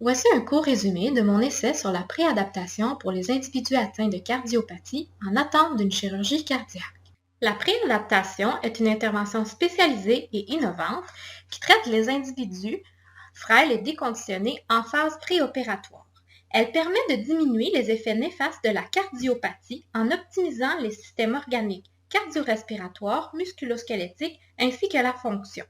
Voici un court résumé de mon essai sur la préadaptation pour les individus atteints de cardiopathie en attente d'une chirurgie cardiaque. La préadaptation est une intervention spécialisée et innovante qui traite les individus frêles et déconditionnés en phase préopératoire. Elle permet de diminuer les effets néfastes de la cardiopathie en optimisant les systèmes organiques cardio-respiratoires, musculo-squelettiques ainsi que la fonction.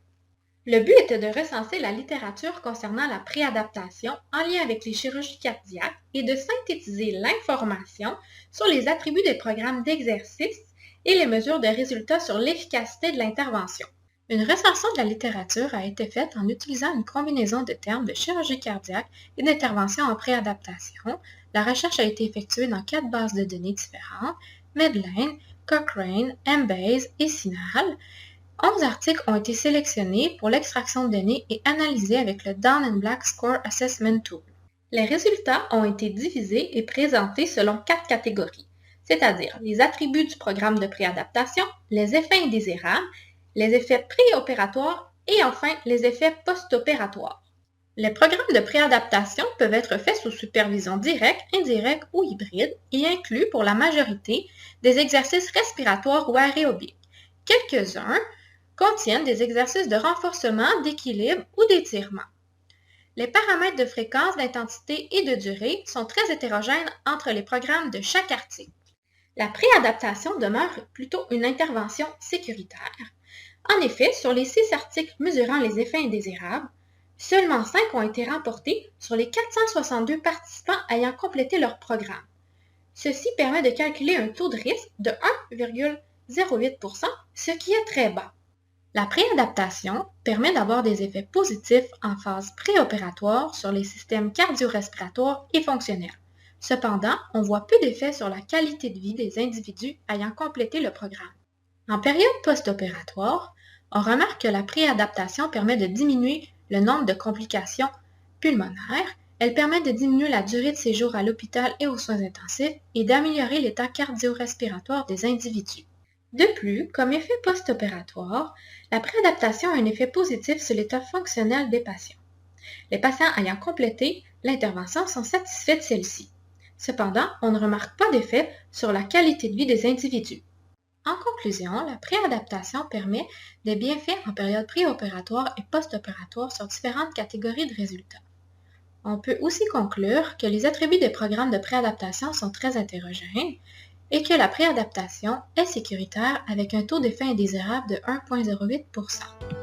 Le but était de recenser la littérature concernant la préadaptation en lien avec les chirurgies cardiaques et de synthétiser l'information sur les attributs des programmes d'exercice et les mesures de résultats sur l'efficacité de l'intervention. Une recension de la littérature a été faite en utilisant une combinaison de termes de chirurgie cardiaque et d'intervention en préadaptation. La recherche a été effectuée dans 4 bases de données différentes, Medline, Cochrane, Embase et CINAHL. 11 articles ont été sélectionnés pour l'extraction de données et analysés avec le Down and Black Score Assessment Tool. Les résultats ont été divisés et présentés selon 4 catégories, c'est-à-dire les attributs du programme de préadaptation, les effets indésirables, les effets préopératoires et enfin les effets post-opératoires. Les programmes de préadaptation peuvent être faits sous supervision directe, indirecte ou hybride et incluent pour la majorité des exercices respiratoires ou aérobiques. Quelques-uns contiennent des exercices de renforcement, d'équilibre ou d'étirement. Les paramètres de fréquence, d'intensité et de durée sont très hétérogènes entre les programmes de chaque article. La préadaptation demeure plutôt une intervention sécuritaire. En effet, sur les 6 articles mesurant les effets indésirables, seulement 5 ont été remportés sur les 462 participants ayant complété leur programme. Ceci permet de calculer un taux de risque de 1,08%, ce qui est très bas. La préadaptation permet d'avoir des effets positifs en phase préopératoire sur les systèmes cardio-respiratoires et fonctionnels. Cependant, on voit peu d'effets sur la qualité de vie des individus ayant complété le programme. En période post-opératoire, on remarque que la préadaptation permet de diminuer le nombre de complications pulmonaires, elle permet de diminuer la durée de séjour à l'hôpital et aux soins intensifs et d'améliorer l'état cardio-respiratoire des individus. De plus, comme effet post-opératoire, la préadaptation a un effet positif sur l'état fonctionnel des patients. Les patients ayant complété l'intervention sont satisfaits de celle-ci. Cependant, on ne remarque pas d'effet sur la qualité de vie des individus. En conclusion, la préadaptation permet des bienfaits en période préopératoire et post-opératoire sur différentes catégories de résultats. On peut aussi conclure que les attributs des programmes de préadaptation sont très hétérogènes et que la préadaptation est sécuritaire avec un taux d'effet indésirable de 1,08%.